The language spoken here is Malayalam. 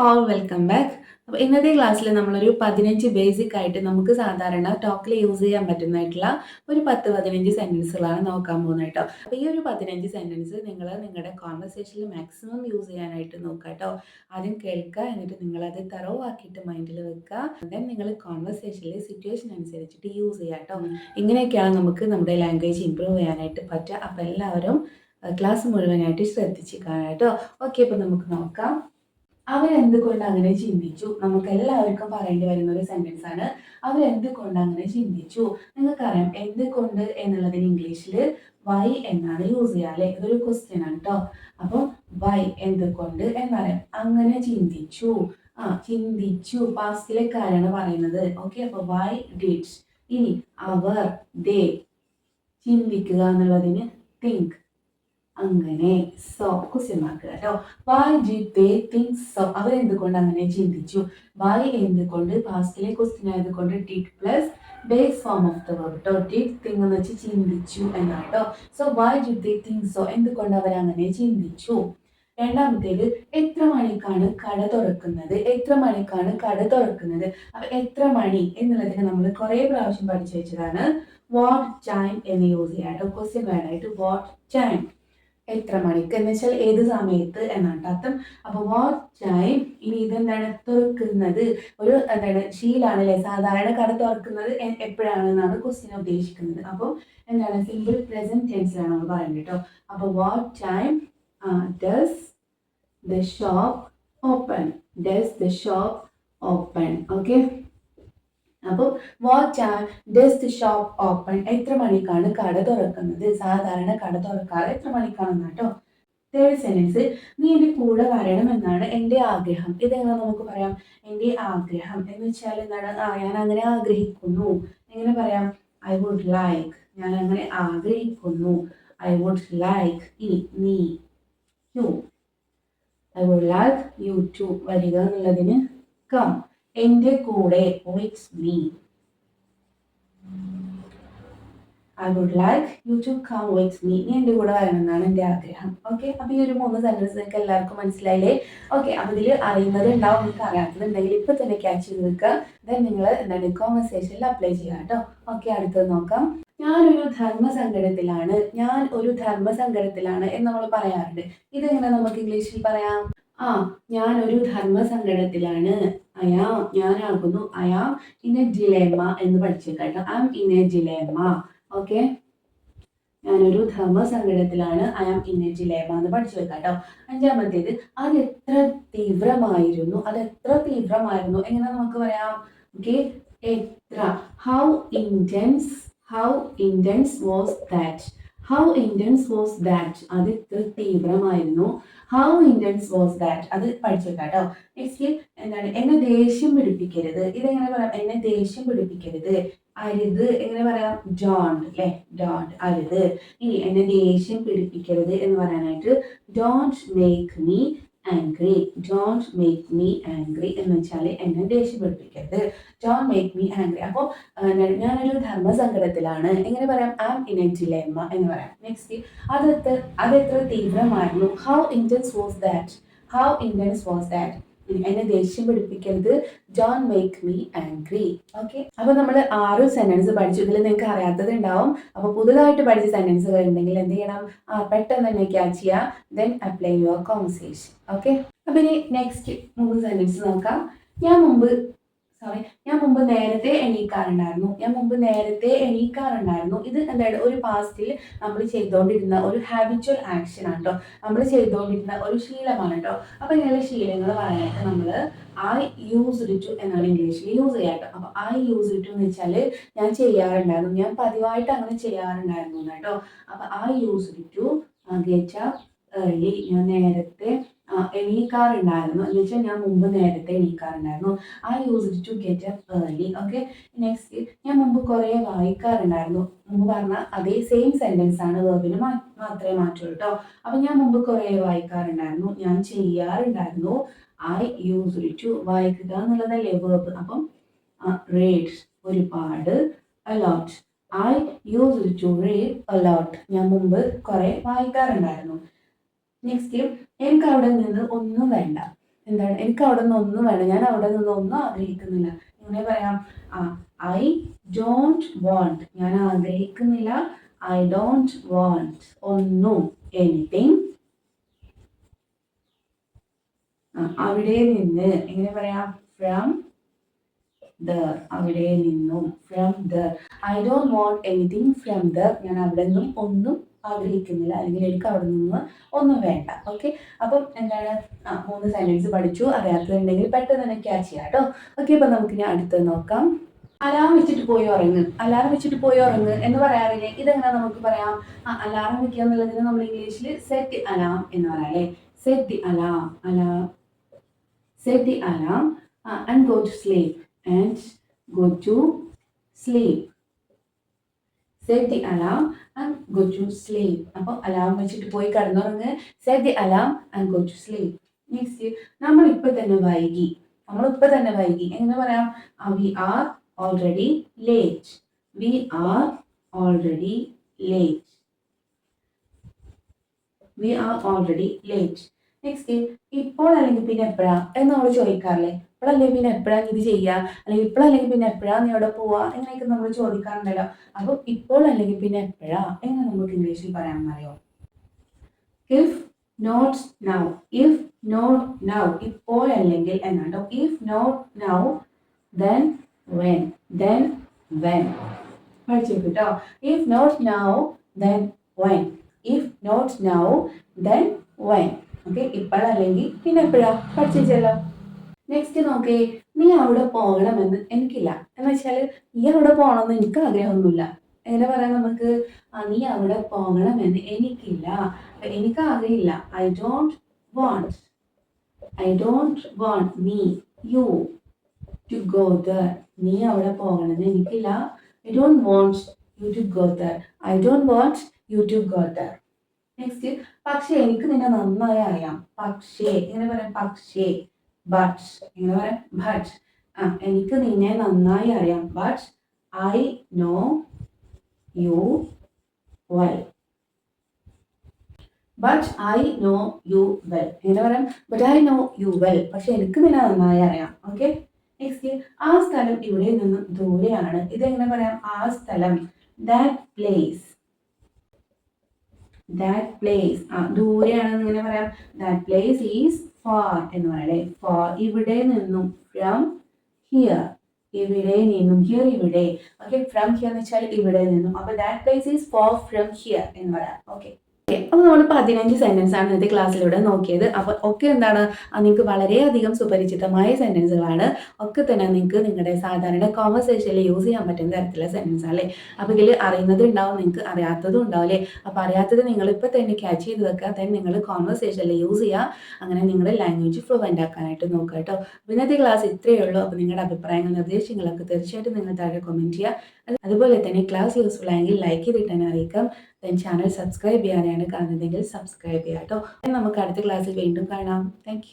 All welcome back. അപ്പോൾ ഇന്നത്തെ ക്ലാസ്സിൽ നമ്മളൊരു 15 ബേസിക് ആയിട്ട് നമുക്ക് സാധാരണ ടോക്കിൽ യൂസ് ചെയ്യാൻ പറ്റുന്നതായിട്ടുള്ള ഒരു 10-15 സെൻറ്റൻസുകളാണ് നോക്കാൻ പോകുന്നത് കേട്ടോ. അപ്പോൾ ഈ ഒരു 15 സെൻറ്റൻസ് നിങ്ങൾ നിങ്ങളുടെ കോൺവെർസേഷനിൽ മാക്സിമം യൂസ് ചെയ്യാനായിട്ട് നോക്കുക കേട്ടോ. ആദ്യം കേൾക്കുക, എന്നിട്ട് നിങ്ങളത് തറോ ആക്കിയിട്ട് മൈൻഡിൽ വെക്കുക. ദെൻ നിങ്ങൾ കോൺവെർസേഷനിൽ സിറ്റുവേഷൻ അനുസരിച്ചിട്ട് യൂസ് ചെയ്യുക കേട്ടോ. ഇങ്ങനെയൊക്കെയാണ് നമുക്ക് നമ്മുടെ ലാംഗ്വേജ് ഇമ്പ്രൂവ് ചെയ്യാനായിട്ട് പറ്റുക. അപ്പോൾ എല്ലാവരും ക്ലാസ് മുഴുവനായിട്ട് ശ്രദ്ധിച്ച് കാണാം കേട്ടോ. ഓക്കെ, അപ്പോൾ നമുക്ക് നോക്കാം. അവരെന്തുകൊണ്ട് അങ്ങനെ ചിന്തിച്ചു? നമുക്ക് എല്ലാവർക്കും പറയേണ്ടി വരുന്ന ഒരു സെന്റൻസ് ആണ്. അവരെന്തുകൊണ്ട് അങ്ങനെ ചിന്തിച്ചു? നിങ്ങൾക്കറിയാം എന്തുകൊണ്ട് എന്നുള്ളതിന് ഇംഗ്ലീഷിൽ വൈ എന്നാണ് യൂസ് ചെയ്യുക അല്ലേ? ഇതൊരു ക്വസ്റ്റ്യൻ ആണ് കേട്ടോ. അപ്പം വൈ എന്തുകൊണ്ട് എന്നറിയാം. അങ്ങനെ ചിന്തിച്ചു. ചിന്തിച്ചു പാസ്റ്റിലെ കാര്യമാണ് പറയുന്നത്. ഓക്കെ, അപ്പൊ വൈ ഡിഡ്. ഇനി അവർ, ദേ. ചിന്തിക്കുക എന്നുള്ളതിന് തിങ്ക്. അങ്ങനെ സോ ക്വസ്റ്റ്യൻ മാർക്ക് കേട്ടോ. Why did they think so? അവരെന്തുകൊണ്ട് അങ്ങനെ ചിന്തിച്ചു? വൈ എന്തുകൊണ്ട് പാസ്റ്റിലെ ക്വസ്റ്റ്യൻ ആയതുകൊണ്ട് did plus base form of the verb കേട്ടോ. ഡിഡ് തിങ്ക് എന്ന് വെച്ച് ചിന്തിച്ചു എന്നാണ് കേട്ടോ. So why did they think so? എന്തുകൊണ്ട് അവരങ്ങനെ ചിന്തിച്ചു? രണ്ടാമത്തേത്, എത്ര മണിക്കാണ് കട തുറക്കുന്നത്? എത്ര മണിക്കാണ് കട തുറക്കുന്നത്? അപ്പൊ എത്ര മണി എന്നുള്ളതിന് നമ്മൾ കുറെ പ്രാവശ്യം പഠിച്ചു വെച്ചതാണ്. വാട്ട് ടൈം എന്ന് യൂസ് ചെയ്യാം കേട്ടോ. ക്വസ്റ്റ്യൻ വേർഡായിട്ട് വാട്ട് ടൈം. എത്ര മണിക്ക് എന്ന് വെച്ചാൽ ഏത് സമയത്ത് എന്നാണ് അർത്ഥം. അപ്പൊ വാട്ട് ടൈം. ഇനി ഇതെന്താണ്? തുറക്കുന്നത്. ഒരു എന്താണ് ശീലാണ് അല്ലെ? സാധാരണ കട തുറക്കുന്നത് എപ്പോഴാണെന്നാണ് ക്വസ്റ്റ്യൻ ഉദ്ദേശിക്കുന്നത്. അപ്പം എന്താണ്? സിമ്പിൾ പ്രസന്റ് ടെൻസിലാണ് നമ്മൾ പറയുന്നത് കേട്ടോ. അപ്പൊ what time does the shop open? Does the shop open? Okay, അപ്പോൾ what time does the shop open? എത്ര മണിക്കാണ് കട തുറക്കുന്നത്? സാധാരണ കട തുറക്കാറ് എത്ര മണിക്കാണെന്ന് കേട്ടോ. തേർഡ് സെന്റൻസ്, നീ എൻ്റെ കൂടെ വരണമെന്നാണ് എൻ്റെ ആഗ്രഹം. ഇതെങ്ങനെ നമുക്ക് പറയാം? എൻ്റെ ആഗ്രഹം എന്ന് വെച്ചാൽ എന്താണ്? ഞാൻ അങ്ങനെ ആഗ്രഹിക്കുന്നു. എങ്ങനെ പറയാം? I would like. ഞാൻ അങ്ങനെ ആഗ്രഹിക്കുന്നു. I would like. ഇനി നീ, you. I would like you to. വരിക എന്നുള്ളതിന് കം. എൻ്റെ കൂടെ with me. I would like you to come with me. നീ എൻ്റെ കൂടെ വരണമെന്നാണ് എൻ്റെ ആഗ്രഹം. ഓക്കെ, അപ്പൊ ഈ ഒരു 3 സെന്റൻസ് നിങ്ങൾക്ക് എല്ലാവർക്കും മനസ്സിലായില്ലേ? ഓക്കെ, അപ്പൊ ഇതിൽ അറിയുന്നത് ഉണ്ടാവും, നിങ്ങൾക്ക് അറിയാത്തതുണ്ടെങ്കിൽ ഇപ്പൊ തന്നെ ക്യാച്ച് ചെയ്ത് വെക്കുക. ദെൻ നിങ്ങൾ എന്താണ് കോൺവെർസേഷനിൽ അപ്ലൈ ചെയ്യുക കേട്ടോ. ഓക്കെ, അടുത്തത് നോക്കാം. ഞാനൊരു ധർമ്മസങ്കടത്തിലാണ്. ഞാൻ ഒരു ധർമ്മസങ്കടത്തിലാണ് എന്ന് നമ്മൾ പറയാറുണ്ട്. ഇതെങ്ങനെ നമുക്ക് ഇംഗ്ലീഷിൽ പറയാം? ഞാനൊരു ധർമ്മസങ്കടത്തിലാണ്. ഞാനാകുന്നു. I am in a dilemma എന്ന് പഠിച്ചേക്കാം. I am in a dilemma. Okay, ഞാനൊരു ധർമ്മസങ്കടത്തിലാണ്. I am in a dilemma എന്ന് പഠിച്ചു വെക്കാം കേട്ടോ. അഞ്ചാമത്തേത്, അതെത്ര തീവ്രമായിരുന്നു. അതെത്ര തീവ്രമായിരുന്നു എങ്ങനെ നമുക്ക് പറയാം? ഓക്കെ, എത്ര. How intense. How intense was that? How intense was that? അത് എത്ര തീവ്രമായിരുന്നു. How intense was that? അത് പഠിച്ചു വെക്കാം കേട്ടോ. നെക്സ്റ്റ് എന്താണ്? എന്നെ ദേഷ്യം പിടിപ്പിക്കരുത്. ഇതെങ്ങനെ പറയാം? എന്നെ ദേഷ്യം പിടിപ്പിക്കരുത്. അരുത് എങ്ങനെ പറയാം? ഡോണ്ട് അല്ലെ? ഡോണ്ട്, അരുത്. ഇനി എന്നെ ദേഷ്യം പിടിപ്പിക്കരുത് എന്ന് പറയാനായിട്ട് don't make me angry. Don't make me angry എന്ന് വെച്ചാൽ എന്നെ ദേഷ്യം പിടിപ്പിക്കരുത്. Don't make me angry. അപ്പോൾ ഞാനൊരു ധർമ്മസങ്കടത്തിലാണ്. എങ്ങനെ പറയാം? I am in a dilemma എന്ന് പറയാം. നെക്സ്റ്റ്, അതെത്ര തീവ്രമായിരുന്നു. How intense was that? How intense was that? എന്നെ ദേഷ്യം പിടിപ്പിക്കരുത്. Don't make me angry. Okay, അപ്പൊ നമ്മൾ 6 സെന്റൻസ് പഠിച്ചു. ഇതിൽ നിങ്ങൾക്ക് അറിയാത്തത് ഉണ്ടാവും. അപ്പൊ പുതുതായിട്ട് പഠിച്ച സെന്റൻസുകൾ ഉണ്ടെങ്കിൽ എന്ത് ചെയ്യണം? പെട്ടെന്ന് തന്നെ ക്യാച്ച് ചെയ്യുക. Then apply your conversation. Okay, അപ്പൊ ഇനി നെക്സ്റ്റ് 3 സെന്റൻസ് നോക്കാം. ഞാൻ മുമ്പ് നേരത്തെ എണീക്കാറുണ്ടായിരുന്നു. ഇത് എന്താണ്? ഒരു പാസ്റ്റിൽ നമ്മൾ ചെയ്തുകൊണ്ടിരുന്ന ഒരു ഹാബിച്വൽ ആക്ഷൻ ആണ് കേട്ടോ. നമ്മൾ ചെയ്തുകൊണ്ടിരുന്ന ഒരു ശീലമാണ് കേട്ടോ. അപ്പൊ ഇങ്ങനെയുള്ള ശീലങ്ങൾ പറയാനായിട്ട് നമ്മൾ ഐ യൂസ്ഡ് ടു എന്നാണ് ഇംഗ്ലീഷിൽ യൂസ് ചെയ്യാം കേട്ടോ. അപ്പൊ ഐ യൂസ്ഡ് ടു എന്ന് വെച്ചാൽ ഞാൻ ചെയ്യാറുണ്ടായിരുന്നു, ഞാൻ പതിവായിട്ട് അങ്ങനെ ചെയ്യാറുണ്ടായിരുന്നു കേട്ടോ. അപ്പൊ I used to get up early. ഞാൻ നേരത്തെ എണീക്കാറുണ്ടായിരുന്നു എന്ന് വെച്ചാൽ ഞാൻ മുമ്പ് നേരത്തെ എണീക്കാറുണ്ടായിരുന്നു. I used to get up early. Okay, next, ഞാൻ മുമ്പ് കുറേ വായിക്കാറുണ്ടായിരുന്നു. മുമ്പ് പറഞ്ഞ അതേ സെയിം സെന്റൻസ് ആണ്, വെർബിന് മാത്രമേ മാറ്റുള്ളൂ കേട്ടോ. അപ്പൊ ഞാൻ മുമ്പ് കുറേ വായിക്കാറുണ്ടായിരുന്നു. ഞാൻ ചെയ്യാറുണ്ടായിരുന്നു. I used to. വായിക്കുക എന്നുള്ളതല്ലേ വെർബ്. അപ്പം റീഡ് ഒരുപാട്. A lot. I used to read a lot. ഞാൻ മുമ്പ് കുറെ വായിക്കാറുണ്ടായിരുന്നു. നെക്സ്റ്റ്, എനിക്ക് അവിടെ നിന്ന് ഒന്നും വേണ്ട. എന്താണ്, എനിക്ക് അവിടെ നിന്ന് ഒന്നും വേണം, ഞാൻ അവിടെ നിന്ന് ഒന്നും ആഗ്രഹിക്കുന്നില്ല. എങ്ങനെ പറയാം? ഐ ഡോണ്ട് വാണ്ട്, ഞാൻ ആഗ്രഹിക്കുന്നില്ല. ഐ ഡോണ്ട് വാണ്ട് ഒന്നും, എനിത്തിങ്. അവിടെ നിന്ന് എങ്ങനെ പറയാം? ഫ്രം ദർ, അവിടെ നിന്നും. From there, I don't want anything from there, ഞാൻ അവിടെ നിന്നും ഒന്നും ആഗ്രഹിക്കുന്നില്ല, അല്ലെങ്കിൽ എനിക്ക് അവിടെ നിന്ന് ഒന്നും വേണ്ട. ഓക്കെ, അപ്പം എന്താണ്, 3 സെന്റൻസ് പഠിച്ചു. അറിയാത്തതുണ്ടെങ്കിൽ പെട്ടെന്ന് തന്നെ ക്യാച്ച് ചെയ്യാം കേട്ടോ. ഓക്കെ, അപ്പൊ നമുക്കിനി അടുത്തത് നോക്കാം. അലാറം വെച്ചിട്ട് പോയി ഉറങ്ങ്. അലാറം വെച്ചിട്ട് പോയി ഉറങ്ങ് എന്ന് പറയാറില്ലേ? ഇതെങ്ങനെ നമുക്ക് പറയാം? അലാറം വെക്കുക എന്നുള്ളതിന് നമ്മൾ ഇംഗ്ലീഷിൽ സെറ്റ് അലാം എന്ന് പറയാം അല്ലേ? Set the alarm, set the alarm and go to sleep, and go to sleep. Set the alarm and go to sleep. അപ്പോൾ അലാം വെച്ചിട്ട് പോയി കിടന്നുറങ്ങ്. set the alarm and go to sleep. Next, നമ്മളിപ്പോൾ തന്നെ വൈകി. എങ്ങനെ പറയാം? we are already late. we are already late. we are already late. Next, ഇപ്പോൾ അല്ലെങ്കിൽ പിന്നെ എപ്പോഴാ എന്ന് നമ്മൾ ചോദിക്കാറില്ലേ? ഇപ്പോഴല്ലെങ്കിൽ പിന്നെ എപ്പോഴാണ് ഇത് ചെയ്യുക, അല്ലെങ്കിൽ ഇപ്പോഴല്ലെങ്കിൽ പിന്നെ എപ്പോഴാണ് നീ അവിടെ പോവുക, എങ്ങനെയൊക്കെ നമ്മൾ ചോദിക്കാറുണ്ടല്ലോ. അപ്പോൾ ഇപ്പോൾ അല്ലെങ്കിൽ പിന്നെ എപ്പോഴാ എന്ന് നമുക്ക് ഇംഗ്ലീഷിൽ പറയാമെന്നറിയോ? If not now. If not now, ഇപ്പോൾ അല്ലെങ്കിൽ എന്നാട്ടോ. If not now then when. then when. പഠിച്ചു കേട്ടോ. If not now then when. If not now then when. Okay, ഇപ്പോഴല്ലെങ്കിൽ പിന്നെ എപ്പോഴാ പഠിച്ചല്ലോ. നെക്സ്റ്റ് നോക്കേ, നീ അവിടെ പോകണമെന്ന് എനിക്കില്ല. എന്ന് വെച്ചാൽ നീ അവിടെ പോകണമെന്ന് എനിക്ക് ആഗ്രഹമൊന്നുമില്ല. എങ്ങനെ പറയാം നമുക്ക്? നീ അവിടെ പോകണമെന്ന് എനിക്കില്ല, എനിക്ക് ആഗ്രഹമില്ല. I don't want me you to go there. നീ അവിടെ പോകണമെന്ന് എനിക്കില്ല. I don't want you to go there. I don't want you to go there. Next, പക്ഷേ എനിക്ക് നിന്നെ നന്നായി അറിയാം. പക്ഷേ എങ്ങനെ പറയാം? പക്ഷേ. ബട്ട് എങ്ങനെ പറയാം? ബട്ട്. എനിക്ക് നിന്നെ നന്നായി അറിയാം. But I know you well. But I know you well. എങ്ങനെ പറയാം? But I know you well. പക്ഷെ എനിക്ക് നിന്നെ നന്നായി അറിയാം. ഓക്കെ, നെക്സ്റ്റ്, ആ സ്ഥലം ഇവിടെ നിന്നും ദൂരെയാണ്. ഇതെങ്ങനെ പറയാം? ആ സ്ഥലം. That place. ദൂരെയാണെന്ന് ഇങ്ങനെ പറയാം? ദാറ്റ് പ്ലേസ് ഈസ് ഫാർ എന്ന് പറയല്ലേ? ഫാർ, ഇവിടെ നിന്നും. ഫ്രം ഹിയർ, ഇവിടെ നിന്നും. ഹിയർ, ഇവിടെ. ഓക്കെ, ഫ്രം ഹിയർ എന്ന് വെച്ചാൽ ഇവിടെ നിന്നും. അപ്പൊ that place is far from here എന്ന് പറയാം. ഓക്കെ, അപ്പോൾ നമ്മൾ 15 സെന്റൻസ് ആണ് ഇന്നത്തെ ക്ലാസ്സിലൂടെ നോക്കിയത്. അപ്പോൾ ഒക്കെ എന്താണ്, നിങ്ങൾക്ക് വളരെയധികം സുപരിചിതമായ സെന്റൻസുകളാണ്. ഒക്കെ തന്നെ നിങ്ങൾക്ക് നിങ്ങളുടെ സാധാരണ കോൺവെർസേഷനിൽ യൂസ് ചെയ്യാൻ പറ്റുന്ന തരത്തിലുള്ള സെന്റൻസ് ആണ് അല്ലേ? അപ്പോൾ ഇതിൽ അറിയുന്നത് ഉണ്ടാവും, നിങ്ങൾക്ക് അറിയാത്തതും ഉണ്ടാവും അല്ലേ? അപ്പോൾ അറിയാത്തത് നിങ്ങളിപ്പോൾ തന്നെ ക്യാച്ച് ചെയ്ത് വെക്കുക, then നിങ്ങൾ കോൺവെർസേഷനിൽ യൂസ് ചെയ്യുക. അങ്ങനെ നിങ്ങളുടെ ലാംഗ്വേജ് ഫ്ലുവൻ്റ് ആക്കാനായിട്ട് നോക്കുക കേട്ടോ. അപ്പോൾ ഇന്നത്തെ ക്ലാസ് ഇത്രയേ ഉള്ളൂ. അപ്പോൾ നിങ്ങളുടെ അഭിപ്രായങ്ങൾ, നിർദ്ദേശങ്ങളൊക്കെ തീർച്ചയായിട്ടും നിങ്ങൾ താഴെ കമൻറ്റ് ചെയ്യുക. അതുപോലെ തന്നെ ക്ലാസ് യൂസ്ഫുൾ ആയെങ്കിൽ ലൈക്ക് ചെയ്തിട്ട് തന്നെ അറിയിക്കാം. ചാനൽ സബ്സ്ക്രൈബ് ചെയ്യാനാണ് കാണുന്നതെങ്കിൽ സബ്സ്ക്രൈബ് ചെയ്യാം കേട്ടോ. നമുക്ക് അടുത്ത ക്ലാസ്സിൽ വീണ്ടും കാണാം. താങ്ക്